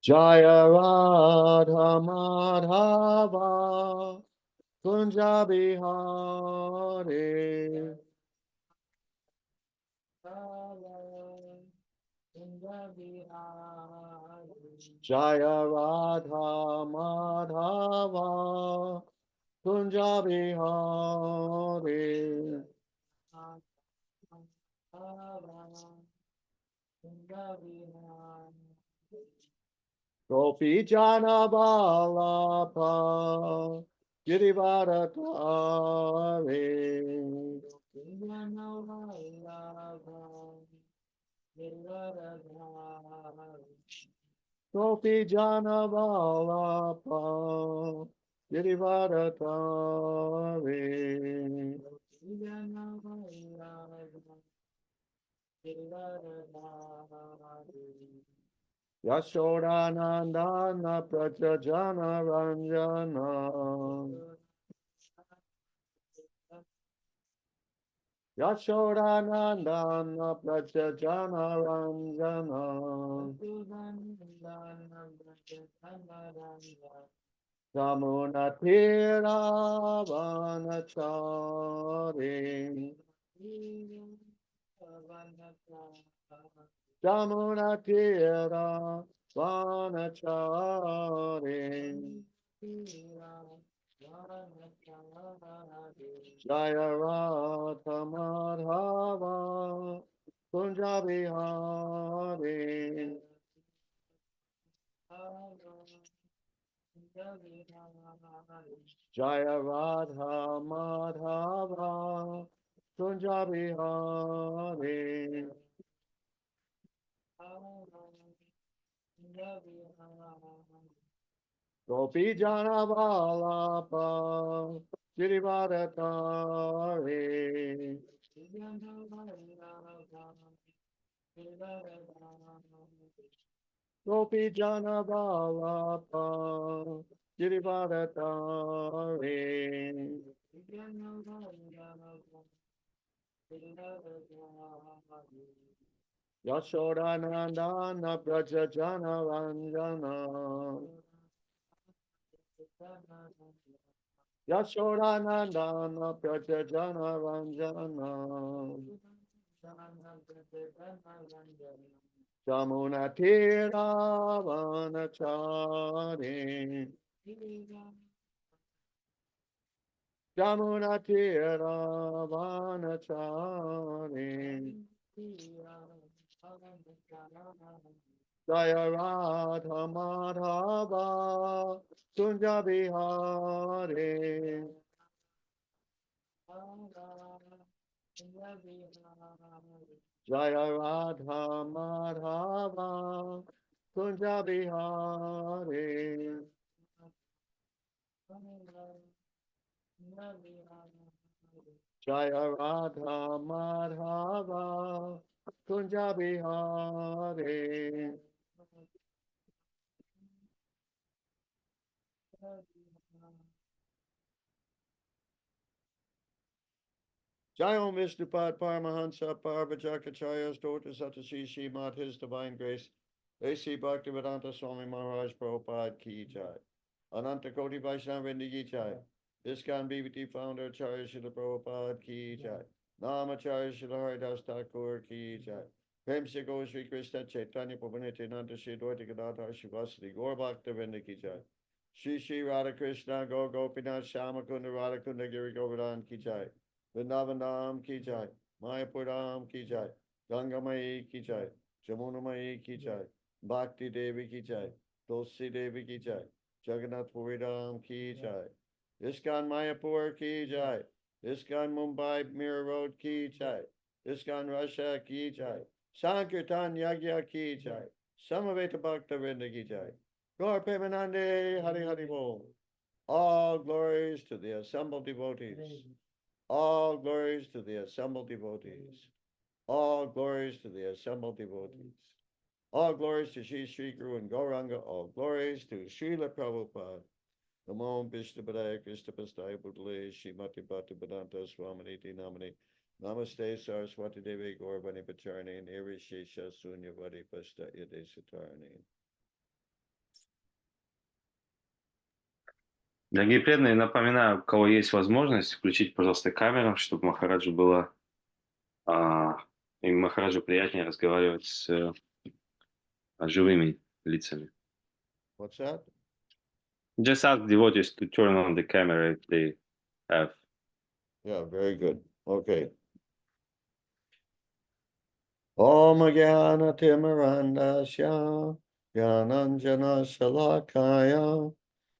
Jaya Radha Madhava Kunja Bihari Jaya Radha Madhava Kunja Bihari Gopi Jana Balapa Girivaratari Gopi Jana Balapa Girivaratari Yashodanandana Prajajana Ranjana Yashodanandana Prajajana Ranjana Yamunatira Vanachari Yamunatira Vanachari Jaya Radha Madhava Kunja Bihari Jaya Radha Madhava Kunja Bihari Gopi Jana Balapa Girivaratari Gopi Jana Balapa Girivaratari Yashodanandana Prajajana Ranjana Yashodanandana Prajajana Ranjana Jamunatira Vanachari Jamunatira Vanachari Jaya Radha Madhava Kunja Bihari Jaya Radha Madhava Kunja Bihari Jaya Radha Madhava Kunja Bihari Jai Om Vishnupad Paramahansa Parvajakacharya Stota Satashi Srimad His Divine Grace A.C. Bhaktivedanta Swami Maharaj Prabhupada Ki Jai Ananta Koti Vaishnava Vrinda Ki Jai ISKCON BBT Founder Acharya Srila Prabhupada Ki Jai Namacharya Srila Haridas Thakur Ki Jai Prem Se Go Sri Krishna Chaitanya Prabhu Nityananda Sri Dvaita Gadadhar Shivasati Gaur Bhakta Vrinda Ki Jai Shri Shri Radha Krishna Go Gopinath Shama Kunda Radha Kunda Giri Govardhan Ki Jai Vrindavan Dham Ki Jai Mayapur Dham Ki Jai Ganga Mai Ki Jai Jamuna Mai Ki Jai Bhakti Devi Ki Jai Tulsi Devi Ki Jai Jagannath Puri Dham Ki Jai ISKCON Mayapur Ki Jai ISKCON Mumbai Mirror Road Ki Jai ISKCON Russia Ki Jai Sankirtan Yagya Ki Jai Samaveta Bhakta Vrinda Ki Jai Gaur Premanande Hari Hari Bol All glories to the assembled devotees. All glories to the assembled devotees. All glories to the assembled devotees. All glories to Sri Sri Guru and Gauranga. All glories to Srila Prabhupada. Namo Vishnu Padaya Krishna Pastaya Bhutale Srimati Bhakti Vedanta Swaminiti Namani Namaste Saraswati Devi Gauravani Pacharni Nirvishisha Sunyavadi Pasta Ide Satarni. Дорогие преданные, напоминаю, у кого есть возможность, включить, пожалуйста, камеру, чтобы Махараджу было а, и Махараджу приятнее разговаривать с живыми лицами. What's that? Just ask devotees to turn on the camera if they have. Yeah, very good. Okay. Om Jnana Timarandasya Jnananjana Shalakaya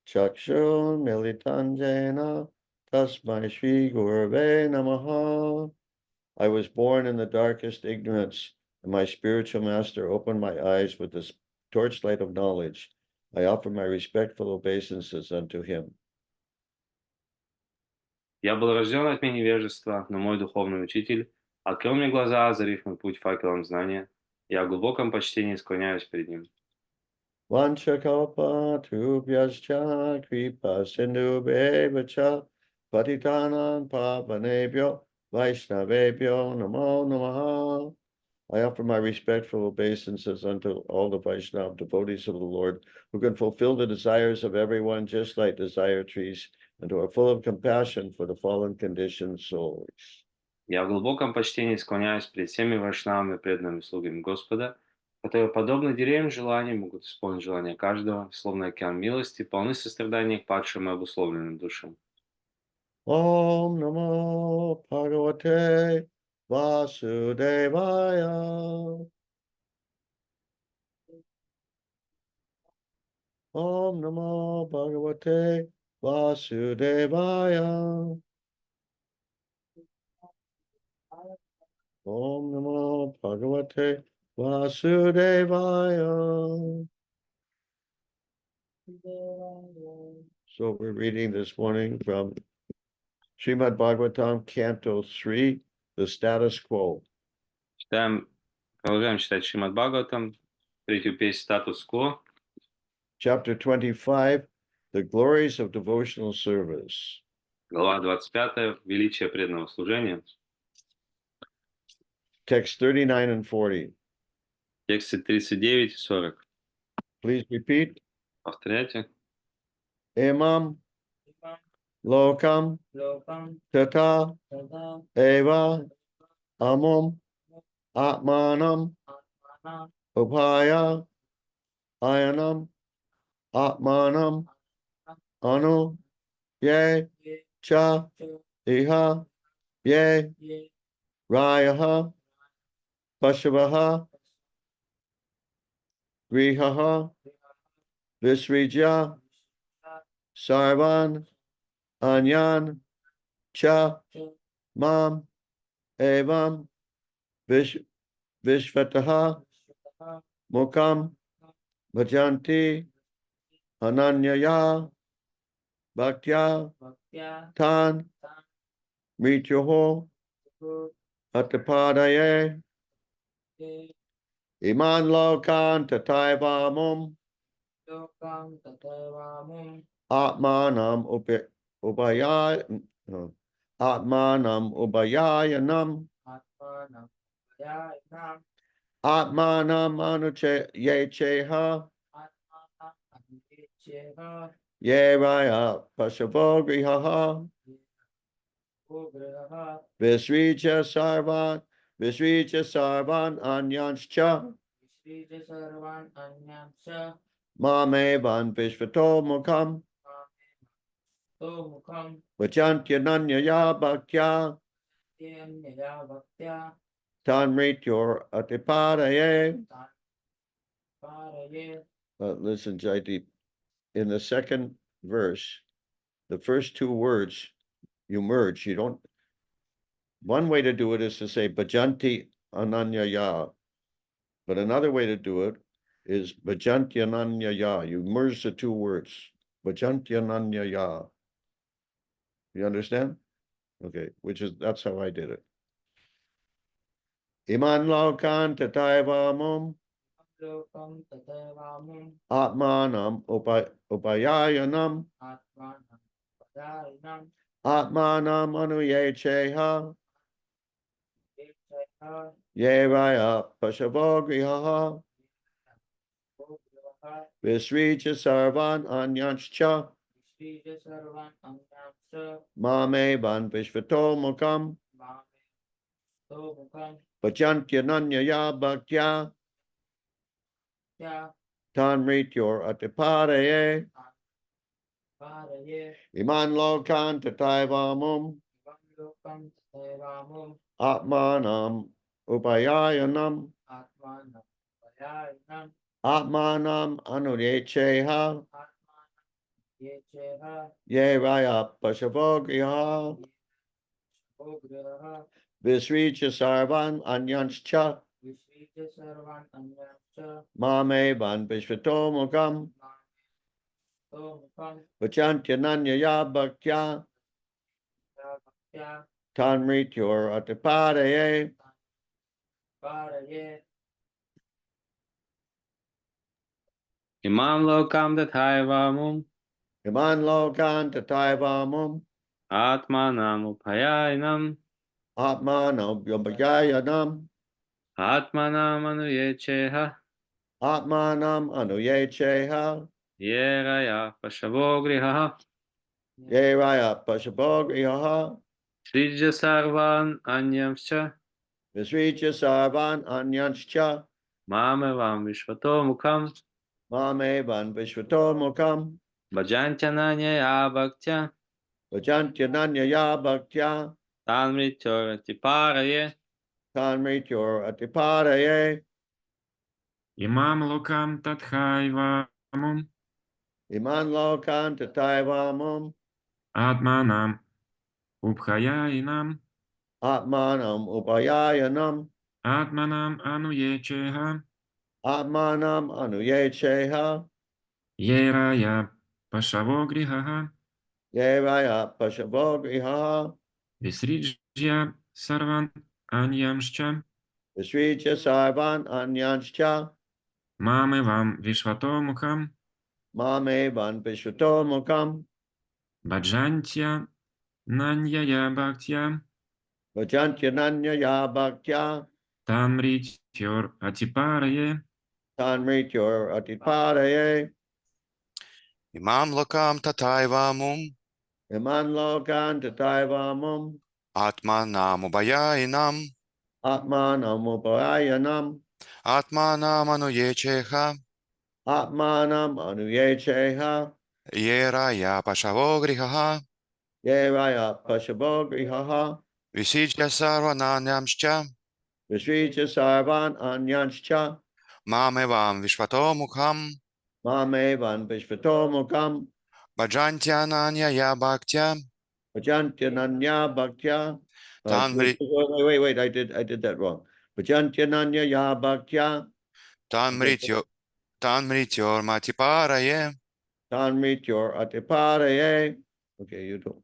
Chakshun Militanjena Tasmai Shri Gurave Namaha. I was born in the darkest ignorance, and my spiritual master opened my eyes with the torchlight of knowledge. I offer my respectful obeisances unto him. Я был рожден от тьмы невежества, но мой духовный учитель открыл мне глаза, озарив мой путь факелом знания. Я в глубоком почтении склоняюсь перед ним. Vanchakalpa tubhyascha kripa sindhubheva patitanang pavanebhyo vaishnavebhyo namo namaha. I offer my respectful obeisances unto all the Vaishnava devotees of the Lord, who can fulfill the desires of everyone just like desire trees, and who are full of compassion for the fallen conditioned souls. Я в глубоком почтении склоняюсь перед всеми вайшнавами и преданными слугами Господа, которые, подобно деревьям желаний, могут исполнить желания каждого, словно океан милости, полны сострадания к падшим и обусловленным душам. Om Namo Bhagavate Vasudevaya. Om Namo Bhagavate Vasudevaya. Om Namo Bhagavate Vasudevaya. So we're reading this morning from Srimad Bhagavatam, Canto 3, The Status Quo. Продолжаем читать Шримад Бхагаватам, третью песню «Статус-кво». Chapter 25, The Glories of Devotional Service. Глава 25. Величие преданного служения. Text 39 and 40. Тексты 39 и 40. Please repeat. Повторяйте. Emam lokam tata eva amum atmanam upaya ayanam atmanam anu ye cha iha ye rayaha pashavaha grihaha visrija sarvan anyan cha mam evam vishvataha mukam bhajanti ananyaya bhaktya tan mityoho atapadaye iman lokan tataivamum atmanam atmanam ubayayanam atmanam anuche yecheha yeraya pashavo grihaha visrija sarvan anyanscha mamevan vishvato mukam vajantyananyaya bhaktya tanrityor atipadaye. Listen, Jaideep, in the second verse, the first two words you merge. You don't. One way to do it is to say bhajanti ananyaya, but another way to do it is bhajanti ananyaya. You merge the two words, bhajanti ananyaya. You understand? Okay, that's how I did it. Iman lokan tataivamum atmanam upayayanam atmanam anuyecheha Ye Raya Pashavo Grihaha Visricha Sarvan Anyanscha Mame Ban Vishvato Mukam Pachantya Nanya Ya Bhaktya Tanrityor Atipadaye Iman Lokan Tataivamum Atmanam Upayayanam Atmanam Anuyecheha Ye Raya Pashavogriha Visricha Sarvan Anyanscha Mame Ban Vishvato Mukam Vachantya Nanya Ya Bhaktya Tanrityor Atipadaye Imam lokam tathaivamum Iman Lokan Tataivamum atmanam upayainam Atmanam Yobayayanam atmanam anuyecheha Atmanam Anuyecheha yeraya pashavogriha Ye Raya Pashabogriha srija sarvan anyamscha Visricha Sarvan Anyanscha mamevam vishvato mukam Mame Van Vishvato Mukam bhajantananya abhaktya Vajantya Nanya Ya Bhaktya tanmrityoratiparaye Tanrityor Atipadaye Imam lokam tathaivamum Iman Lokan Tataivamum atmanam ubhayainam Atmanam Upayayanam atmanam anuyecheha Atmanam Anuyecheha yeraya pashavogrihaha Ye Raya Pashabogriha visrijya sarvan anyamscha Visricha Sarvan Anyanscha mamevam vishvato mukham Mame Van Vishvato Mukam bhajantya nanyaya bhaktya Vajantya Nanya Ya Bhaktya tanmrityor atiparaye Tanrityor Atipadaye Imam lokam tataivamum Iman Lokan Tataivamum atmanam ubayainam Atmanam Upayayanam atmanam anuyecheha Atmanam Anuyecheha yeraya pashavogrihaha Ye Raya Pashabogrihaha visijya sarvananyamscha Visricha Sarvan Anyanscha mamevam vishvato mukham Mame Van Vishvato Mukam bhajantyanya ya bhaktya Vajantya Nanya Bhaktya tanmrit wait, I did that wrong. Vajantya Nanya Ya Bhaktya tanmrityo tanmrityor matiparaye Tanrityor Atipadaye. Okay, you do.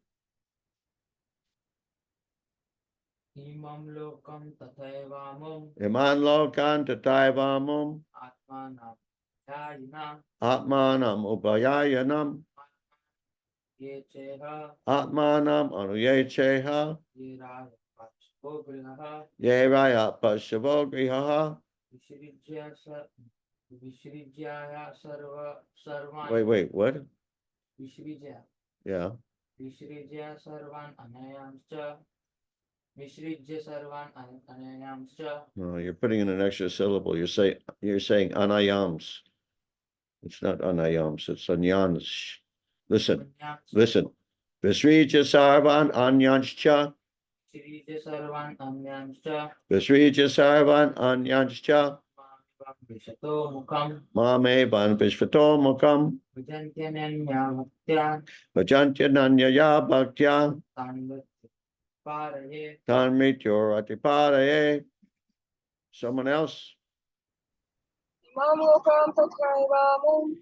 Imam lokam tathaivamum Iman Lokan Tataivamum atmanam yayina Atmanam Upayayanam yecheha Atmanam Anuyecheha yiraya pachogriha Ye Raya Pashavogriha Vishrijaya sarvan Wait, what? Vishrijaya Yeah. Vishrijaya sarvan anayamscha Vishrijya sarvan anayamscha No, you're putting in an extra syllable. You're saying anayams. It's not anayams, it's anyans. Listen. Visrija Sarvan Anyanscha. Vishrijya sarvan anayamscha Visrija Sarvan Anyanscha. Vishato mukam Mame Ban Vishvato Mukam. Vijantyananya bhaktya Vajantya Nanya Ya Bhaktya. Paraye Tanrityor Atipadaye. Someone else? Imam lokam tathaivamum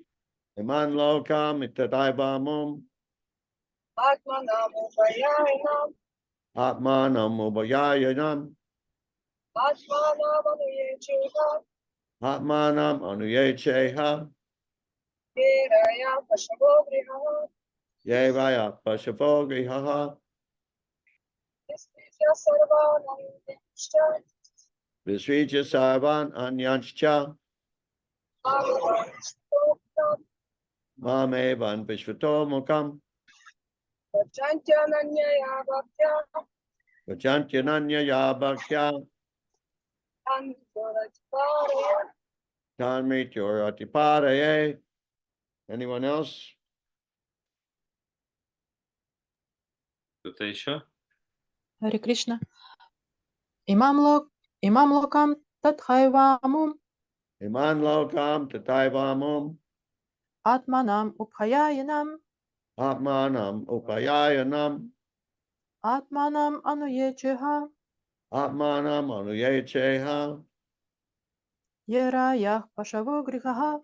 Iman Lokam Itadaivamum. atmanam upayainam Atmanam Ubayayanam. atmanam anuyecheha Atmanam Anuyecheha. yeraya pashavogrihaha Ye Raya Pashavogrihaha visrijya sarvananyamscha Visrija sarvan anyanscha mamevan vishvato mukam Bhajantyananyaya bhaktya vajantyananya yabhakya tanmrityoratiparaya. tanmrityoratipadaya. Anyone else? Кто-то еще? Харе Кришна. Имам локам татхайвамум Iman lokam tataivamum атманам убхаяянам atmanam upayayanam атманам ануечеха atmanam anuyecheha ераях пашаво грихаха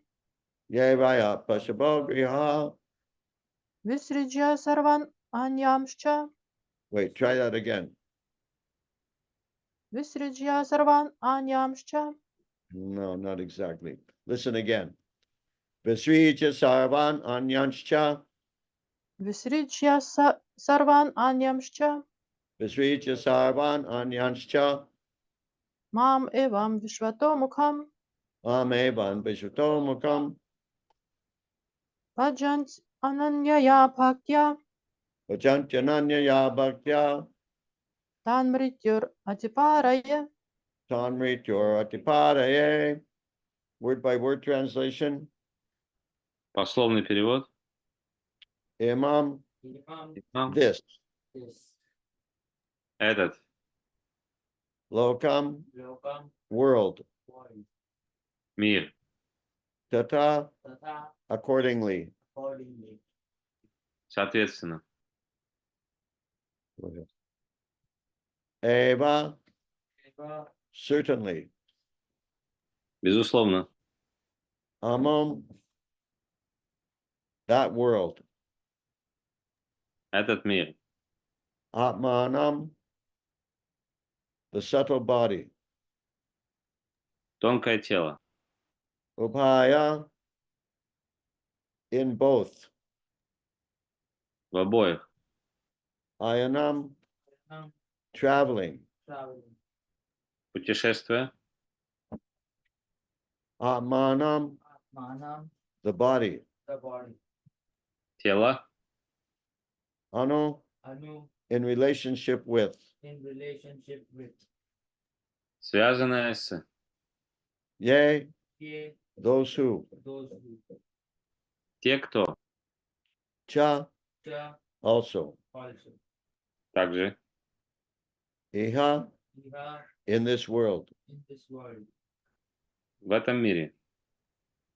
yevaya pashabogriha. висриджя сарван аньямшча Wait, try that again. висриджя сарван аньямшча No, not exactly. Listen again. Visrija sarvan anyanscha висриджя сарван аньямшча Visrija sarvan anyanscha мам эвам вишвато мукхам amevan vishvato mukam баджант ананьяя бхактя vajantyananya yabhaktya танмритюр атипарае. tanmrityoratipadaya. Word by word translation. Пословный перевод. Imam, Imam this, this Этот lokam, lokam world, world мир. tata, tata accordingly. accordingly. Соответственно. Eva, Eva certainly. Безусловно. Amam, that world. Этот мир. Atmanam, the subtle body. Тонкое тело. Upaya, in both. В обоих. Ayanam, Nam traveling. traveling. Путешествие. Atmanam, Manam the body. the body. Тело. Anu, Anu in relationship with. in relationship with. Связанное с. Yea, Ye those who. those who. Те, кто. Cha, Cha also. also. Также. Iha, Iha in this world. in this world. В этом мире.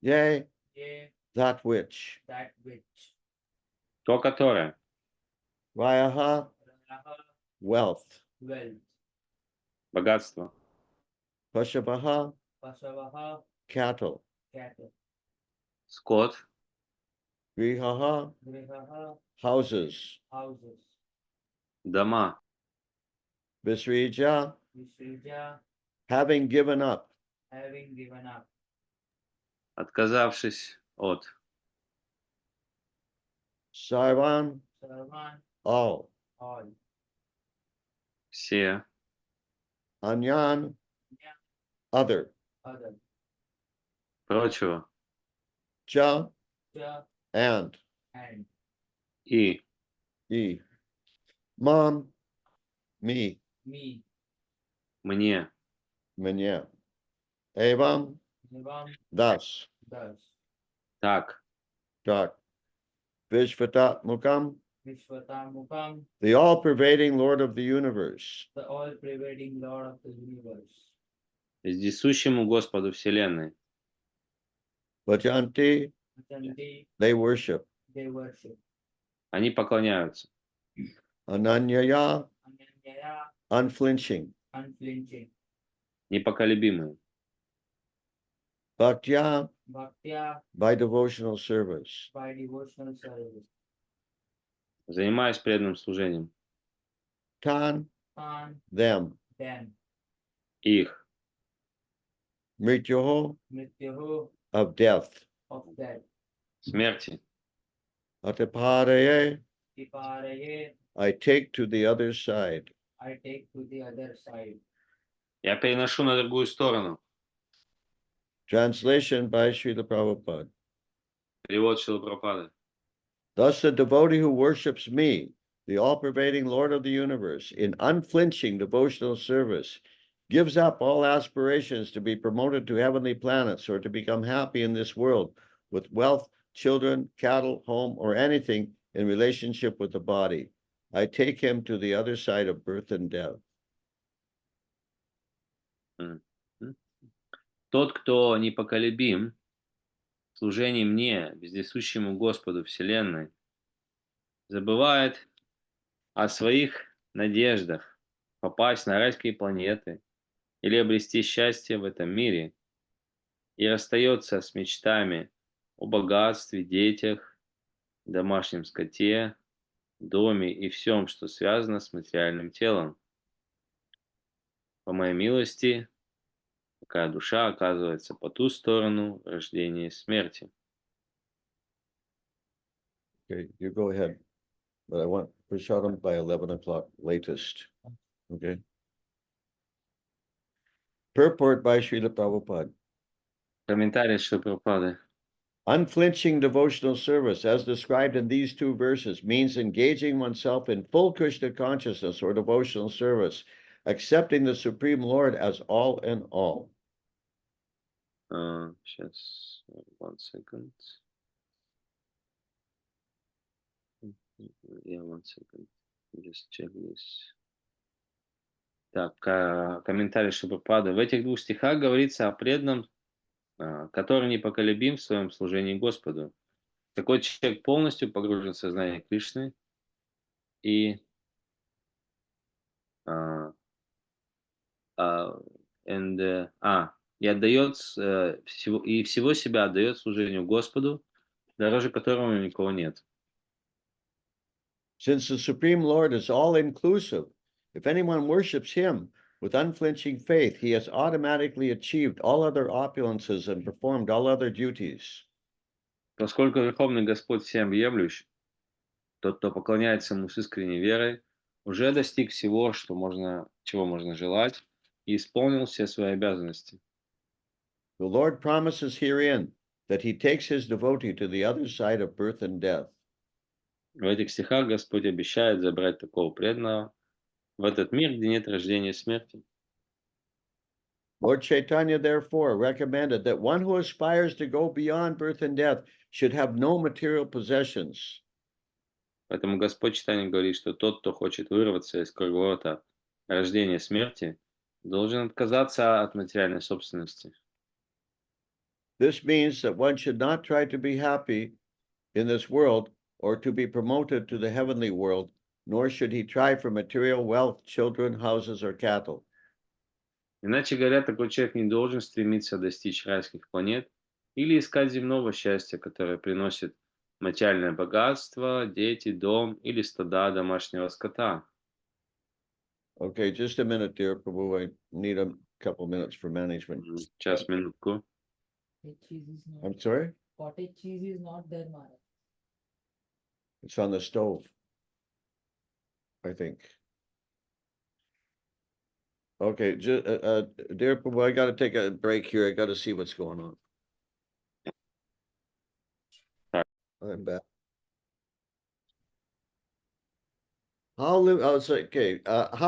Yea, Ye that which. that which. То, которое. Rayaha, Raha wealth. wealth. Богатство. Pashavaha, Pasavaha cattle. cattle. Скот. Grihaha, Grihaha houses. houses. Дома. Visrija, Visrija having given up. having given up. Отказавшись от. Sarvan, Sarvan all. all. Все. Anyan, Nya other. other. Прочего. Cha, Cha and. and. И. E. Mom, me. Me. Мне. Manya. Evam, Nivam thus. thus. Так. Tak. Vishvatat Mukam, Vishvatamukam the all-pervading Lord of the universe. the all-pervading Lord of the universe. Вездесущему Господу Вселенной. Vajanti, Chanti they worship. they worship. Они поклоняются. Ananyaya, Ananyaya unflinching. unflinching. Непоколебимые. Bhaktya, Bhaktya by devotional service. by devotional service. Занимаясь преданным служением. Tan, Tan them. them. Их. Mrityoho, Mrityaho of death. of death. Смерти. Atipadaye, Tiparaye I take to the other side. I take to the other side. Я переношу на другую сторону. Translation by Srila Prabhupada. Перевод Шрилы Прабхупады. Thus the devotee who worships me, the all-pervading Lord of the universe, in unflinching devotional service, gives up all aspirations to be promoted to heavenly planets or to become happy in this world with wealth, children, cattle, home, or anything in relationship with the body. I take him to the other side of birth and death. Тот, кто непоколебим в служении мне, вездесущему Господу Вселенной, забывает о своих надеждах попасть на райские планеты или обрести счастье в этом мире и расстается с мечтами о богатстве, детях, домашнем скоте, доме и всем, что связано с материальным телом. По моей милости, такая душа оказывается по ту сторону рождения и смерти. Okay, you go ahead. But I want Prashadam by 11 o'clock latest. Okay. Purport by Srila Prabhupada. Комментарий Шрилы Прабхупады. Unflinching devotional service, as described in these two verses, means engaging oneself in full Krishna consciousness or devotional service, accepting the Supreme Lord as all in all. Сейчас, 1 second. Yeah, 1 second. Just check this. Так, комментарий Шрилы Прабхупады. В этих двух стихах говорится о преданном, который непоколебим в своем служении Господу. Такой человек полностью погружен в сознание Кришны и и отдает всего себя отдает служению Господу, дороже которого никого нет. Since the Supreme Lord is all-inclusive, if anyone worships him with unflinching faith, he has automatically achieved all other opulences and performed all other duties. Поскольку Верховный Господь всеобъемлющ, тот, кто поклоняется ему с искренней верой, уже достиг всего, чего можно желать, и исполнил все свои обязанности. The Lord promises herein that he takes his devotee to the other side of birth and death. В этих стихах Господь обещает забрать такого преданного в этот мир, где нет рождения и смерти. Lord Chaitanya therefore recommended that one who aspires to go beyond birth and death should have no material possessions. Поэтому Господь Чайтанья говорит, что тот, кто хочет вырваться из круговорота рождения и смерти, должен отказаться от материальной собственности. This means that one should not try to be happy in this world or to be promoted to the heavenly world, nor should he try for material wealth, children, houses, or cattle. Иначе говоря, такой человек не должен стремиться достичь райских планет или искать земного счастья, которое приносит материальное богатство, дети, дом или стада домашнего скота. Okay, just a minute, dear Prabhu. I need a couple minutes for management. Сейчас, минутку. Cottage cheese is not. I'm sorry? Cottage cheese is not there, Maharaj. It's on the stove, I think. Okay, dear Prabhu, I got to take a break here. I got to see what's going on. I'm back. How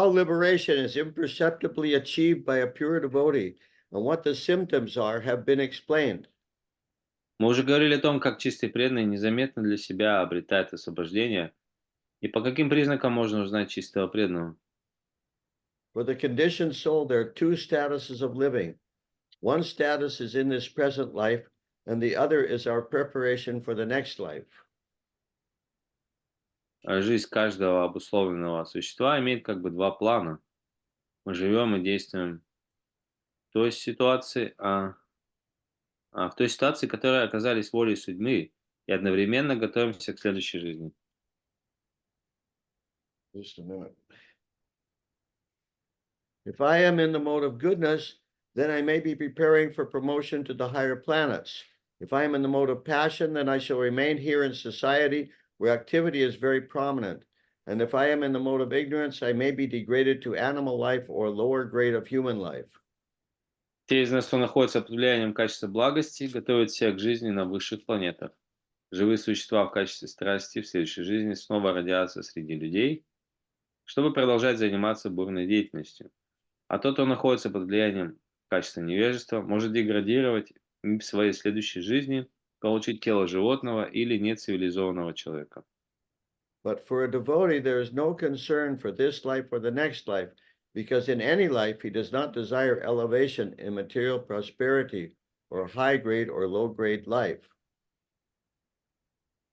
liberation is imperceptibly achieved by a pure devotee and what the symptoms are have been explained. Мы уже говорили о том, как чистый преданный незаметно для себя обретает освобождение, и по каким признакам можно узнать чистого преданного. For the conditioned soul, there are two statuses of living. One status is in this present life, and the other is our preparation for the next life. Жизнь каждого обусловленного существа имеет как бы два плана. Мы живем и действуем в той ситуации, в той ситуации, которая оказались волей судьбы, и одновременно готовимся к следующей жизни. Just a minute. If I am in the mode of goodness, then I may be preparing for promotion to the higher planets. If I am in the mode of passion, then I shall remain here in society where activity is very prominent. And if I am in the mode of ignorance, I may be degraded to animal life or lower grade of human life. Те из нас, кто находится под влиянием качества благости, готовят себя к жизни на высших планетах. Живые существа в качестве страсти в следующей жизни снова родятся среди людей, чтобы продолжать заниматься бурной деятельностью. А тот, кто находится под влиянием качества невежества, может деградировать и в своей следующей жизни получить тело животного или нецивилизованного человека. But for a devotee, there is no concern for this life or the next life, because in any life he does not desire elevation in material prosperity or high grade or low grade life.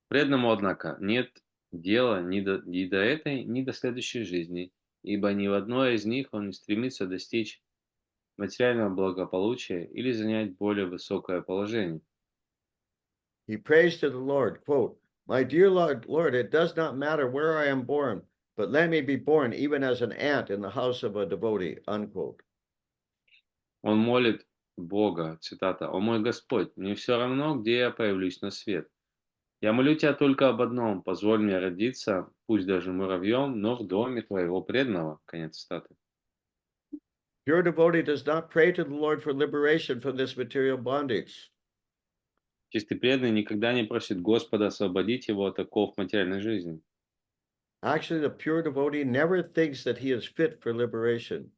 Преданному, однако, нет дела ни до этой, ни до следующей жизни, ибо ни в одной из них он не стремится достичь материального благополучия или занять более высокое положение. He prays to the Lord, quote, "My dear Lord, it does not matter where I am born, but let me be born even as an ant in the house of a devotee," unquote. Он молит Бога, цитата, «О мой Господь, мне все равно, где я появлюсь на свет. Я молю Тебя только об одном, позволь мне родиться, пусть даже муравьем, но в доме Твоего преданного». Конец цитаты. Pure devotee does not pray to the Lord for liberation from this material bondage. Чистый преданный никогда не просит Господа освободить его от оков материальной жизни. Actually, the pure devotee never thinks that he is fit for liberation.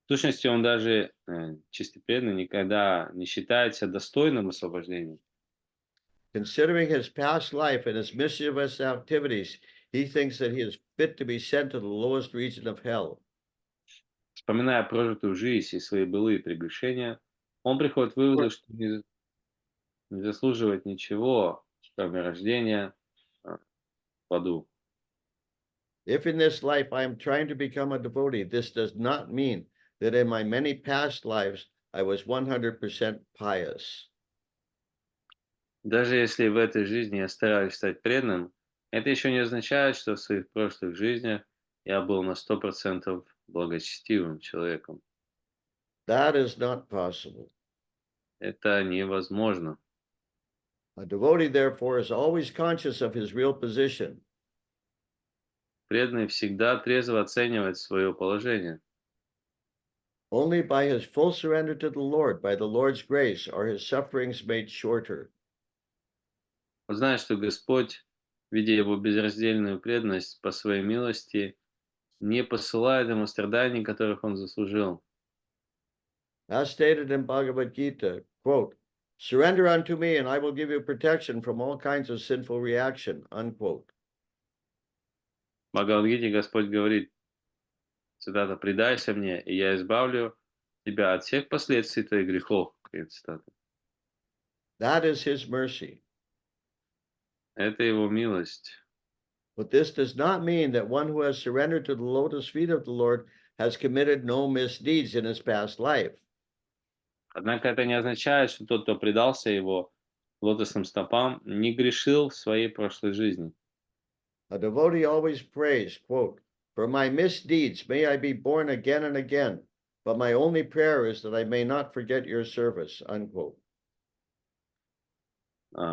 В сущности, он даже, чистый преданный, никогда не считает себя достойным освобождения. Considering his past life and his mischievous activities, he thinks that he is fit to be sent to the lowest region of hell. Вспоминая прожитую жизнь и свои былые прегрешения, он приходит к выводу, что не заслуживает ничего, кроме рождения в аду. If in this life I am trying to become a devotee, this does not mean that in my many past lives I was 100% pious. Даже если в этой жизни я стараюсь стать преданным, это еще не означает, что в своих прошлых жизнях я был на 100% благочестивым человеком. That is not possible. Это невозможно. A devotee, therefore, is always conscious of his real position. Преданный всегда трезво оценивает свое положение. Only by his full surrender to the Lord, by the Lord's grace, are his sufferings made shorter. Он знает, что Господь, видя его безраздельную преданность по своей милости, не посылает ему страданий, которых он заслужил. As stated in Bhagavad Gita, quote, "Surrender unto me and I will give you protection from all kinds of sinful reaction," unquote. В Бхагавад-гите Господь говорит, цитата, «Предайся мне, и я избавлю тебя от всех последствий твоих грехов». Конец цитаты. That is his mercy. Это его милость. But this does not mean that one who has surrendered to the lotus feet of the Lord has committed no misdeeds in his past life. Однако это не означает, что тот, кто предался его лотосным стопам, не грешил в своей прошлой жизни. A devotee always prays, quote, "For my misdeeds may I be born again and again, but my only prayer is that I may not forget your service," unquote.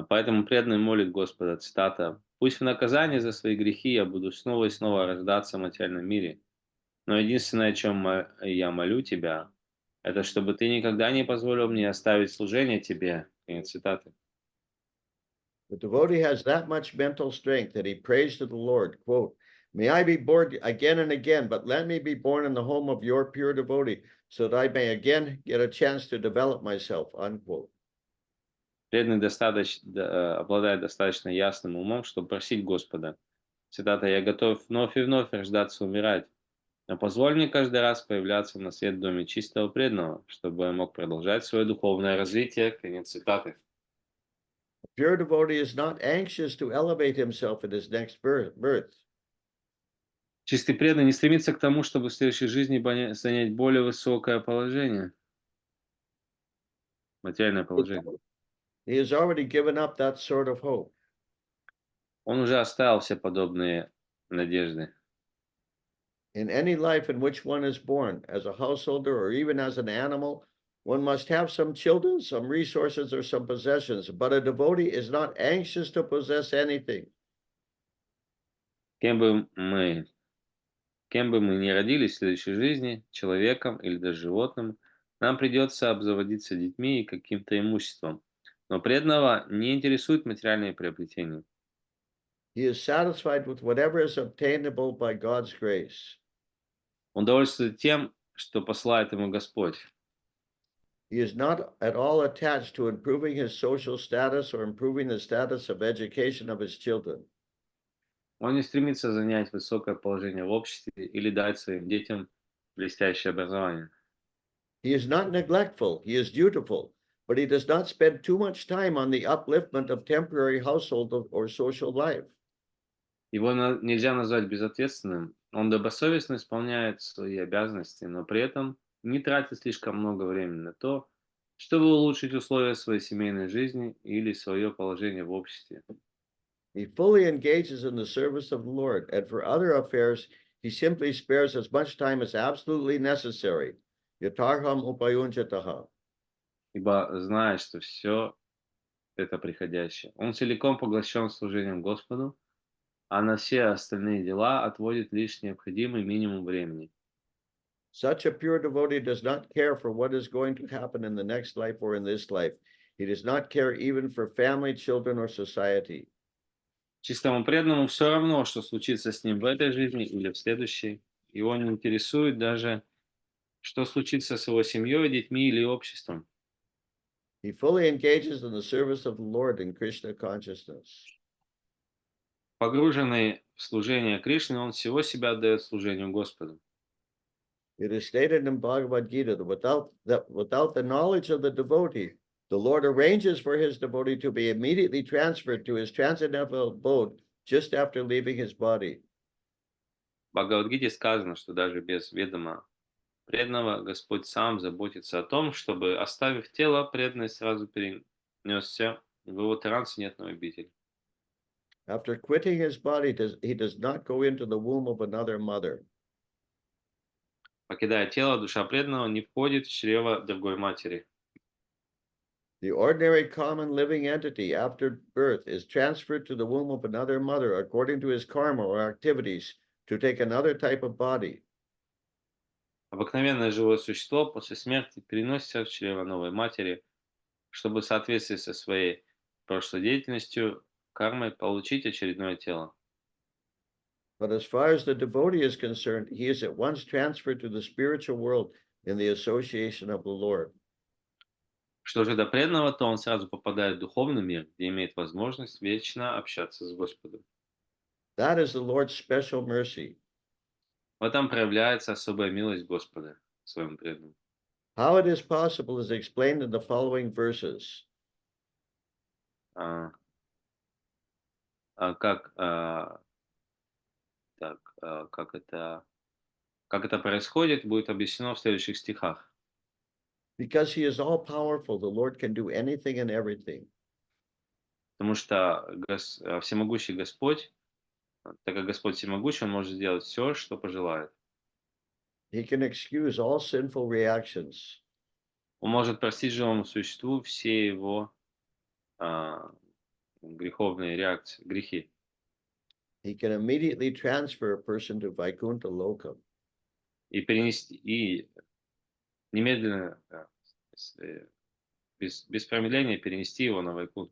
Поэтому преданный молит Господа, цитата, «Пусть в наказание за свои грехи я буду снова и снова рождаться в материальном мире, но единственное, о чем я молю тебя, это чтобы ты никогда не позволил мне оставить служение тебе». Конец цитаты. The devotee has that much mental strength that he prays to the Lord, quote, "May I be born again and again, but let me be born in the home of your pure devotee, so that I may again get a chance to develop myself," unquote. Преданный обладает достаточно ясным умом, чтобы просить Господа. Цитата, «Я готов вновь и вновь рождаться и умирать, но позволь мне каждый раз появляться на свет в доме чистого преданного, чтобы я мог продолжать свое духовное развитие». Конец цитаты. A pure devotee is not anxious to elevate himself in his next birth. Чистый преданный не стремится к тому, чтобы в следующей жизни занять более высокое положение, материальное положение. He has already given up that sort of hope. Он уже оставил все подобные надежды. In any life in which one is born, as a householder or even as an animal, one must have some children, some resources, or some possessions, but a devotee is not anxious to possess anything. Кем бы мы, кем бы мы ни родились в следующей жизни, человеком или даже животным, нам придется обзаводиться детьми и каким-то имуществом. Но преданного не интересует материальные приобретения. He is satisfied with whatever is obtainable by God's grace. Он довольствуется тем, что посылает ему Господь. He is not at all attached to improving his social status or improving the status of education of his children. Он не стремится занять высокое положение в обществе или дать своим детям блестящее образование. He is not neglectful, he is dutiful, but he does not spend too much time on the upliftment of temporary household or social life. Его нельзя назвать безответственным. Он добросовестно исполняет свои обязанности, но при этом не тратит слишком много времени на то, чтобы улучшить условия своей семейной жизни или свое положение в обществе. He fully engages in the service of the Lord, and for other affairs, he simply spares as much time as absolutely necessary. Yatarham upayunjataha. Ибо знает, что все это приходящее. Он целиком поглощен служением Господу, а на все остальные дела отводит лишь необходимый минимум времени. Such a pure devotee does not care for what is going to happen in the next life or in this life. He does not care even for family, children, or society. Чистому преданному все равно, что случится с ним в этой жизни или в следующей. Его не интересует даже, что случится с его семьей, детьми или обществом. He fully engages in the service of the Lord in Krishna consciousness. Погруженный в служение Кришне, он всего себя отдает служению Господу. It is stated in Bhagavad Gita that without the knowledge of the devotee, the Lord arranges for his devotee to be immediately transferred to his transcendental abode just after leaving his body. В Бхагавад-гите сказано, что даже без ведома преданного Господь сам заботится о том, чтобы, оставив тело, преданный сразу перенесся в его трансцендентную обитель. After quitting his body, he does not go into the womb of another mother. Покидая тело, душа преданного не входит в чрево другой матери. The ordinary common living entity after birth is transferred to the womb of another mother according to his karma or activities to take another type of body. Обыкновенное живое существо после смерти переносится в чрево новой матери, чтобы в соответствии со своей прошлой деятельностью, кармой, получить очередное тело. But as far as the devotee is concerned, he is at once transferred to the spiritual world in the association of the Lord. Что же до преданного, то он сразу попадает в духовный мир, где имеет возможность вечно общаться с Господом. That is the Lord's special mercy. В этом проявляется особая милость Господа своему преданному. How it is possible is explained in the following verses. А, а как, как это происходит, будет объяснено в следующих стихах. Because he is all powerful, the Lord can do anything and everything. Потому что всемогущий Господь, так как Господь всемогущий, Он может сделать все, что пожелает. He can excuse all sinful reactions. Он может простить живому существу все его греховные реакции, грехи. He can immediately transfer a person to Vaikuntha Lokam. И перенести, и немедленно, без промедления перенести его на Вайкунт.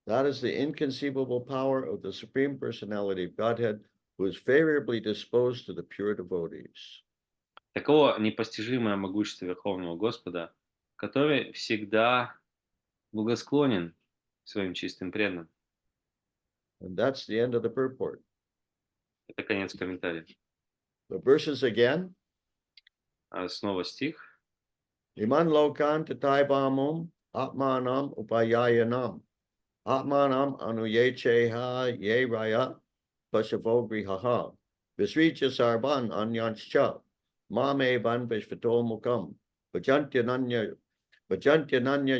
That is the inconceivable power of the Supreme Personality of Godhead, who is favorably disposed to the pure devotees. Таково непостижимое могущество Верховного Господа, который всегда благосклонен к своим чистым преданным. And that's the end of the purport. Это конец комментария. The verses again. Снова стих. Iman lokan tataibamum atmanam upayayanam. Atmanam anuyecheha ye raya pasavogrihaha. Visricha sarvan anyanscha. Mame van vishvato mukam. Bhajantyananya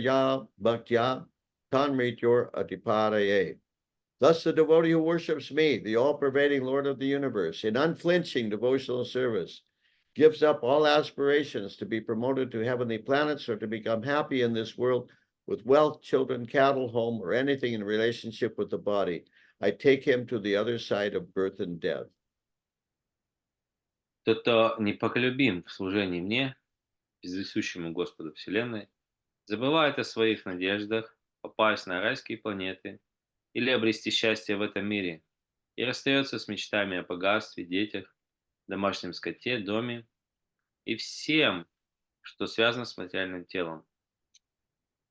ya bhaktya tanritur atiparaye. Thus the devotee who worships me, the all-pervading Lord of the universe, in unflinching devotional service, gives up all aspirations to be promoted to heavenly planets or to become happy in this world with wealth, children, cattle, home, or anything in relationship with the body. I take him to the other side of birth and death. Тот, кто непоколебим в служении мне, вездесущему Господу Вселенной, забывает о своих надеждах попасть на райские планеты или обрести счастье в этом мире и расстается с мечтами о богатстве, детях, домашнем скоте, доме и всем, что связано с материальным телом.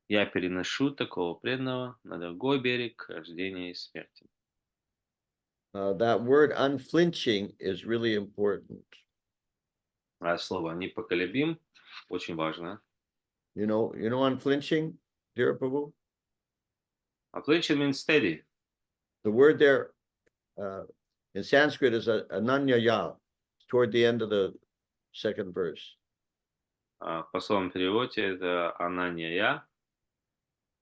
Я переношу такого преданного на другой берег рождения и смерти. That word unflinching is really important. А слово «непоколебим» очень важно. You know unflinching, dear Prabhu? Affliction means steady. The word there in Sanskrit is ananyaya, toward the end of the second verse. В пословном переводе это «ананья».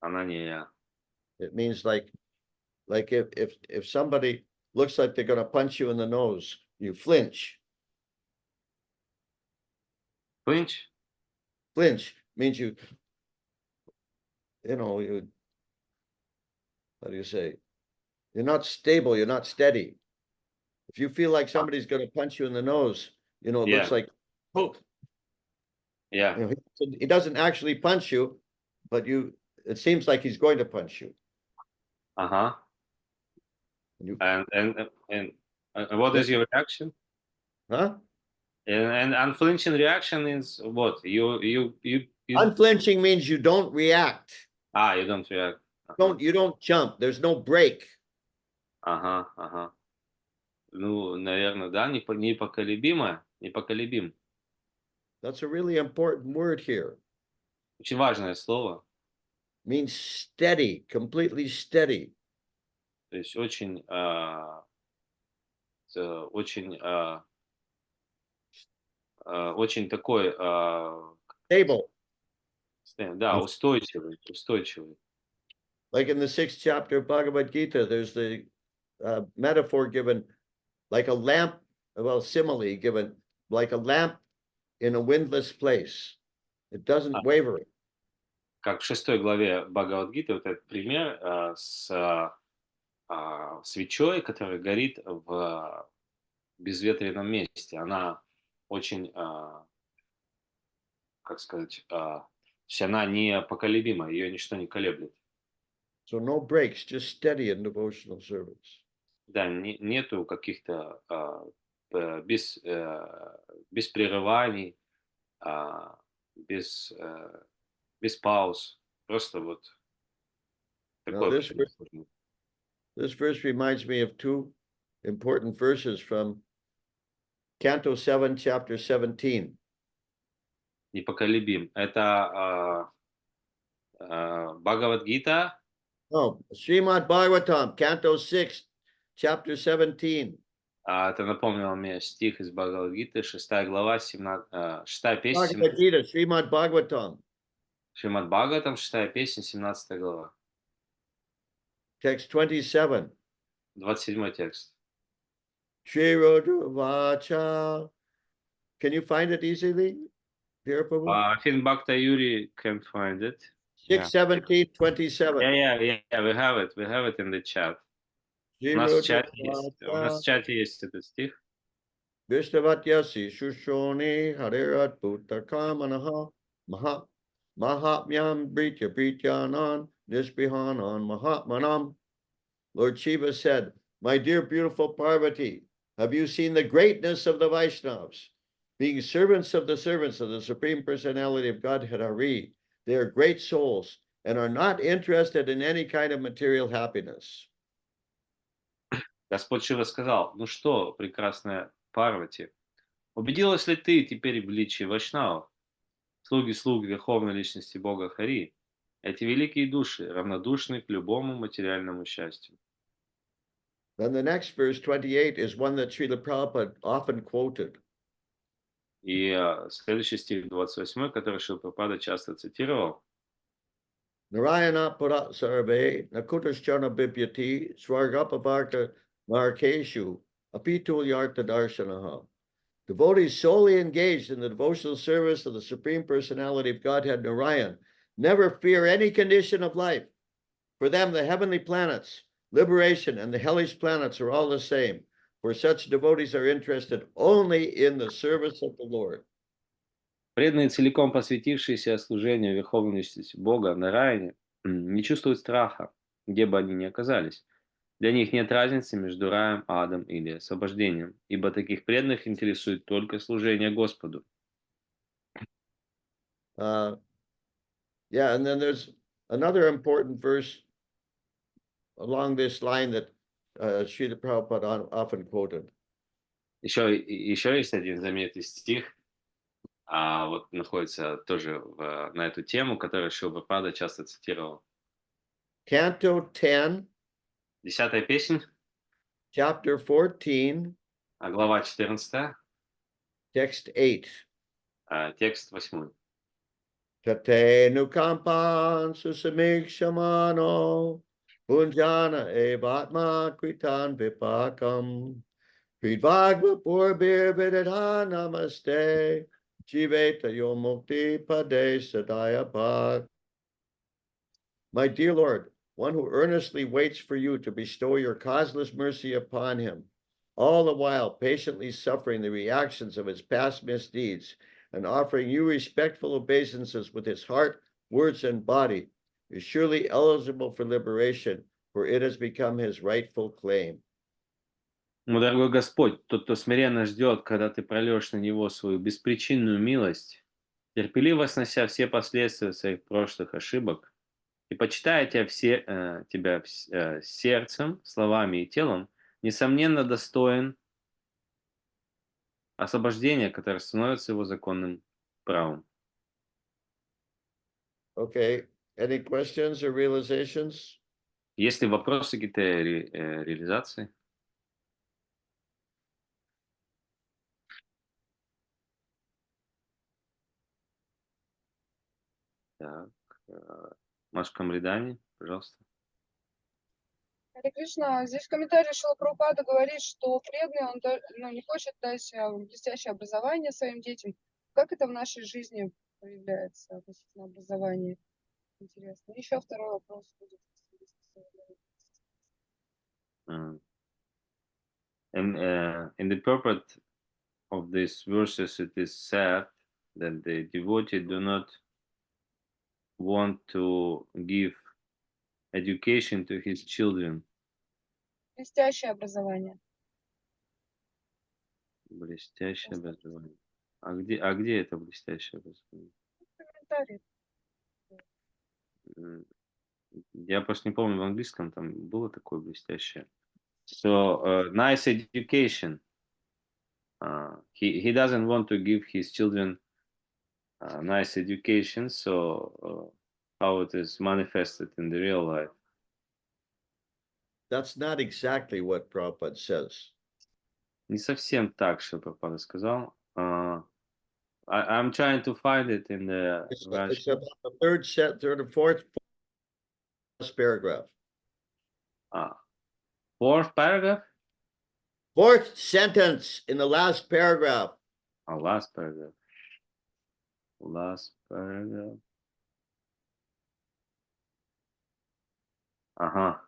Ананья. It means like if somebody looks like they're going to punch you in the nose, you flinch. Flinch? Flinch means you how do you say? You're not stable, you're not steady. If you feel like somebody's going to punch you in the nose, it Yeah. looks like, oh, Yeah. he doesn't actually punch you, but it seems like he's going to punch you. Uh-huh. You- And what is your reaction? Huh? And unflinching reaction is what? You Unflinching means you don't react. you don't react. Uh-huh. You don't jump. There's no break. Ага. Ну, наверное, да, непоколебим. That's a really important word here. Очень важное слово. Means steady, completely steady. То есть очень такой, Stable. да, устойчивый. Like in the 6th chapter of Bhagavad Gita, there's the metaphor given like a lamp, simile given like a lamp in a windless place. It doesn't waver. Как в 6 главе Бхагавад-гиты, вот этот пример с свечой, которая горит в безветренном месте. Она очень, как сказать, то есть она непоколебима, ее ничто не колеблет. So no breaks, just steady in devotional service. Да, нету каких-то без прерываний, без пауз. Просто вот Now, такое. this verse reminds me of two important verses from Canto 7, chapter 17. Непоколебим. Это Бхагавад-гита. No, Srimad Bhagavatam, Canto 6, chapter 17. Это напомнил мне стих из Бхагавад-гиты, 6 глава, 6 песня, Bhagavad Gita, Srimad Bhagavatam. Шримад Бхагаватам, 6 песня, 17 глава. Text 27. 27 текст. Shri Vacha. Can you find it easily, dear Prabhu? Фин Бхакта Юри can't find it. 6:17:27. Yeah, we have it in the chat. У нас в чате есть этот стих. Vishwavatyasi Shushoni Harirat Bhutakamanaha Mahatmyam Britya Brityanan Nishbihanan Mahatmanam. Lord Shiva said, my dear beautiful Parvati, have you seen the greatness of the Vaishnavas? Being servants of the Supreme Personality of Godhead Hari, they are great souls and are not interested in any kind of material happiness. Господь Шива сказал, ну что, прекрасная Парвати, убедилась ли ты теперь в величии вайшнавов, слуг Верховной Личности Бога Хари? Эти великие души равнодушны к любому материальному счастью. Then the next verse, 28, is one that Srila Prabhupada often quoted. И следующий стих, 28, который Шрила Прабхупада часто цитировал. Narayana Pura Sarve Nakutaschana Bibhyati Swargapavarta Markeshu Apitul Yarta Darshanaha. Devotees solely engaged in the devotional service of the Supreme Personality of Godhead Narayan never fear any condition of life. For them, the heavenly planets, liberation, and the hellish planets are all the same, for such devotees are interested only in the service of the Lord. Преданные, целиком посвятившиеся служению Верховной Личности Бога на районе, не чувствуют страха, где бы они ни оказались. Для них нет разницы между раем, адом или освобождением, ибо таких преданных интересует только служение Господу. Yeah, and then there's another important verse along this line that Srila Prabhupada often quoted. Еще есть один заметный стих, вот находится тоже на эту тему, который Шрила Прабхупада часто цитировал. Canto 10, 10-я песнь, chapter 14, глава 14, text 8. текст 8. Tate nukampan susamikshamano punjana evatma kritan vipakam Pridvagva purbir vidadha namaste Jiveta yomukti pade sadaya bhak. My dear Lord, one who earnestly waits for you to bestow your causeless mercy upon him, all the while patiently suffering the reactions of his past misdeeds and offering you respectful obeisances with his heart, words, and body, is surely eligible for liberation, for it has become his rightful claim. Мой дорогой Господь, тот, кто смиренно ждет, когда ты прольешь на него свою беспричинную милость, терпеливо снося все последствия своих прошлых ошибок, и почитая тебя сердцем, словами и телом, несомненно достоин освобождения, которое становится его законным правом. Okay, any questions or realizations? Есть ли вопросы какие-то реализации? Так, Машка Мридани, пожалуйста. Харе Кришна, здесь в комментарии Шрила Прабхупада говорит, что преданный, он не хочет дать блестящее образование своим детям. Как это в нашей жизни проявляется относительно образования? Интересно. Еще второй вопрос будет. In the purport of these verses, it is said that the devotee do not want to give education to his children. Блестящее образование. Блестящее образование. А где это блестящее образование? Комментарий. Я просто не помню, в английском там было такое блестящее. So, nice education. He doesn't want to give his children nice education, so how it is manifested in the real life. That's not exactly what Prabhupada says. Не совсем так, что Прабхупада сказал. I'm trying to find it in the It's Russian. about the third or fourth paragraph. Fourth paragraph? Fourth sentence in the last paragraph. Last paragraph. Last paragraph. Ага.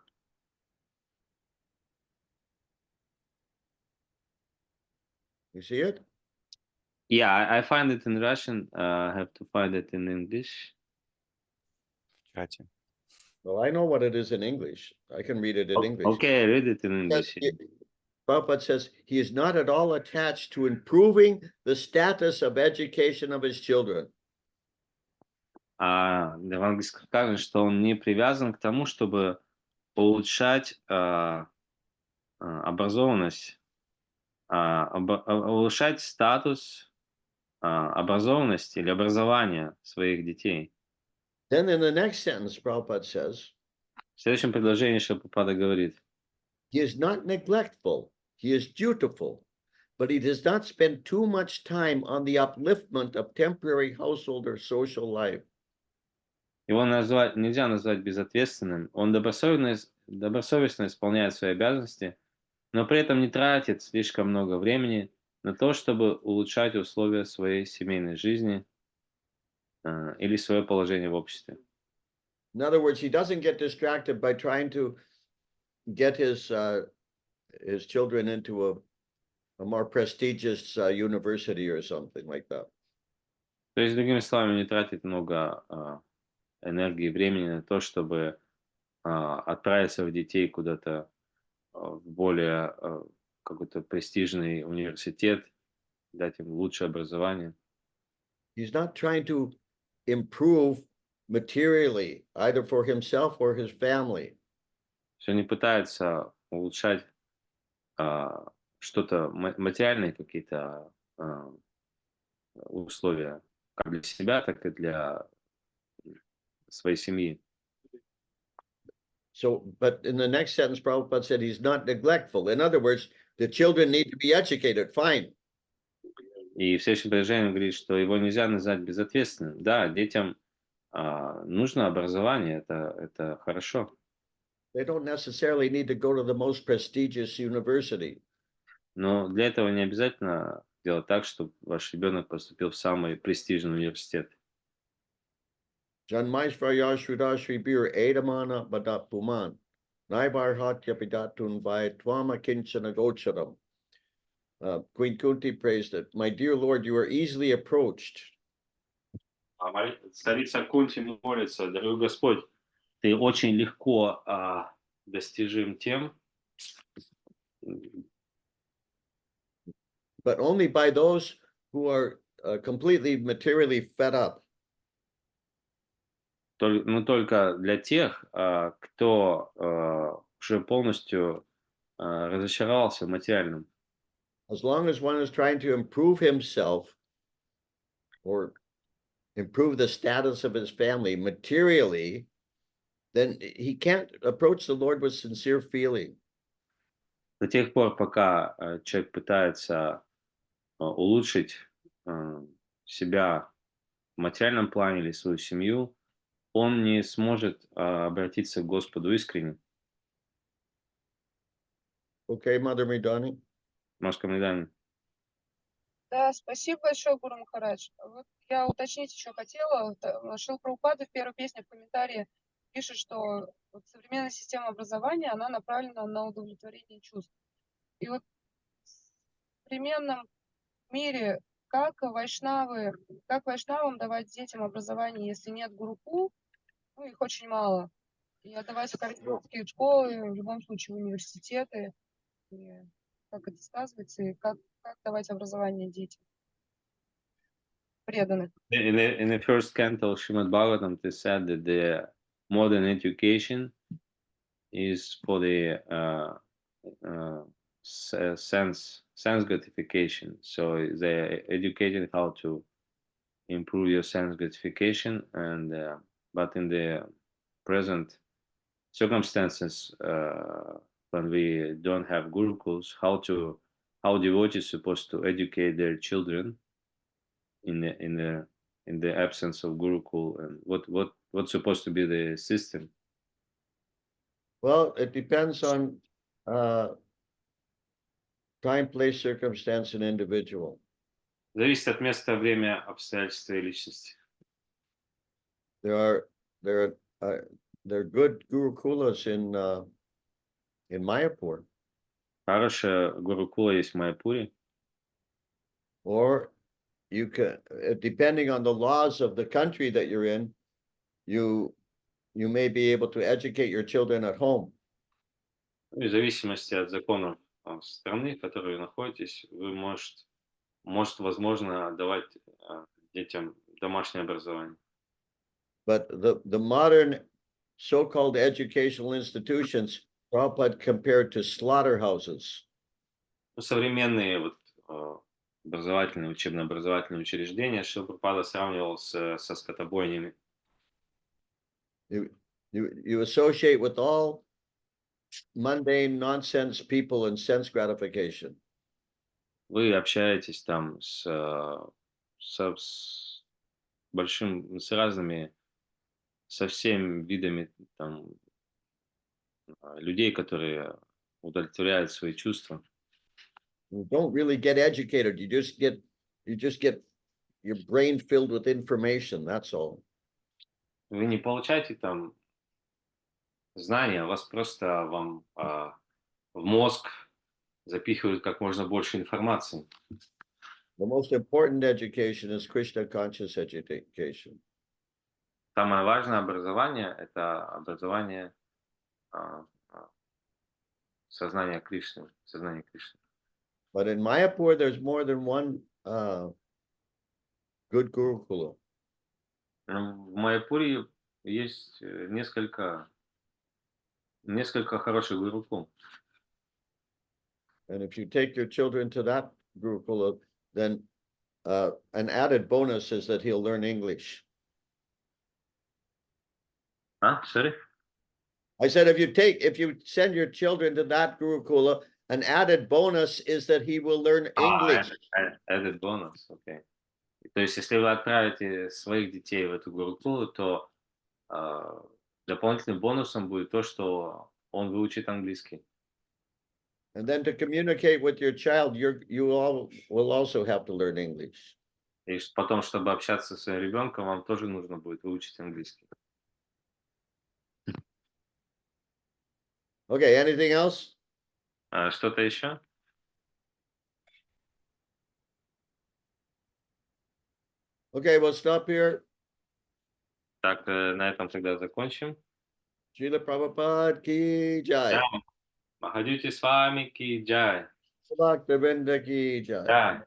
You see it? Yeah, I find it in Russian. I have to find it in English. В чате. Well, I know what it is in English. I can read it in English. Okay, read it in English. Prabhupada says he is not at all attached to improving the status of education of his children. В английском сказано, что он не привязан к тому, чтобы улучшать образованность, улучшать статус образованности или образования своих детей. Then in the next sentence, Prabhupada says, В следующем предложении Прабхупада говорит, he is not neglectful, he is dutiful, but he does not spend too much time on the upliftment of temporary household or social life. его нельзя назвать безответственным, он добросовестно исполняет свои обязанности, но при этом не тратит слишком много времени на то, чтобы улучшать условия своей семейной жизни или свое положение в обществе. In other words, he doesn't get distracted by trying to get his children into a more prestigious university or something like that. То есть, другими словами, не тратить много энергии и времени на то, чтобы отправить своих детей куда-то в более какой-то престижный университет, дать им лучшее образование. He's not trying to improve materially, either for himself or his family. Все не пытается улучшать что-то, материальные какие-то условия, как для себя, так и для своей семьи. So, but in the next sentence, Prabhupada said he's not neglectful. In other words, the children need to be educated. Fine. И в следующем предложении он говорит, что его нельзя назвать безответственным. Да, детям нужно образование, это хорошо. They don't necessarily need to go to the most prestigious university. Но для этого не обязательно делать так, чтобы ваш ребенок поступил в самый престижный университет. Janmaishvaya Shrudashri Bir Edamana Badat Puman. Naibar Hatya Pidatun Vai Twama Kinchana Gocharam. Queen Kunti praised it. My dear Lord, you are easily approached. Царица Кунти молится: дорогой Господь, ты очень легко достижим тем, But only by those who are completely materially fed up. но только для тех, кто уже полностью разочаровался в материальном. As long as one is trying to improve himself or improve the status of his family materially, then he can't approach the Lord with sincere feeling. До тех пор, пока человек пытается улучшить себя в материальном плане или свою семью, он не сможет обратиться к Господу искренне. Okay, Mother Midani? Маска Майдане. Да, спасибо большое, Гуру Махарадж. Вот я уточнить еще хотела. Шрила Прабхупада в первой песне в комментарии пишет, что вот современная система образования, она направлена на удовлетворение чувств. И вот в современном мире как вайшнавам давать детям образование, если нет гурукул, ну, их очень мало. И отдавать в картинские школы, в любом случае в университеты. И как это сказывается, и как давать образование детям преданных. In the first canto of Srimad Bhagavatam, it is said that the modern education is for the sense gratification. So they educated how to improve your sense gratification, and but in the present circumstances, when we don't have gurukuls, how devotees supposed to educate their children in the absence of gurukul, and what's supposed to be the system? Well, it depends on time, place, circumstance, and individual. Зависит от места, время, обстоятельства и личности. There are good gurukulas in Mayapur, Хорошая гурукула есть в Майяпуре, or you can, depending on the laws of the country that you're in, you may be able to educate your children at home. и в зависимости от законов страны, в которой вы находитесь, вы может возможно давать детям домашнее образование. But the modern so-called educational institutions, Prabhupada compared to slaughterhouses. Ну, современные образовательные, учебно-образовательные учреждения Шрила Прабхупада сравнивал со скотобойнями. You associate with all mundane nonsense people and sense gratification. Вы общаетесь там с разными, со всеми видами там людей, которые удовлетворяют свои чувства. You don't really get educated. You just get your brain filled with information. That's all. Вы не получаете там знания, вас просто в мозг запихивают как можно больше информации. The most important education is Krishna conscious education. Самое важное образование – это образование а, а, сознания Кришны, сознания Кришны. But in Mayapur, there's more than one good Gurukula. В Майяпуре есть несколько хороших гурукул. And if you take your children to that Gurukula, then an added bonus is that he'll learn English. Sorry? I said, if you send your children to that Gurukula, an added bonus is that he will learn English. Added bonus, окей. То есть, если вы отправите своих детей в эту гурукулу, то дополнительным бонусом будет то, что он выучит английский. And then to communicate with your child, you all will also have to learn English. И потом, чтобы общаться со своим ребенком, вам тоже нужно будет выучить английский. Okay, anything else? Что-то еще? Okay, we'll stop here. Так, на этом тогда закончим. Srila Prabhupada ki jai. Махадюти с вами ки джай. Bhaktivinoda ki jai. Джай.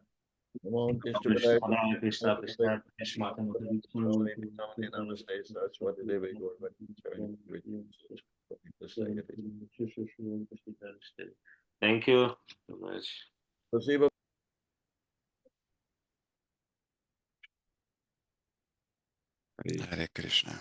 Namo Кришна, Krishna Кришна, Кришна, Кришна, Namaste Saraswati Devi Thank you so much. Спасибо. Харе Кришна.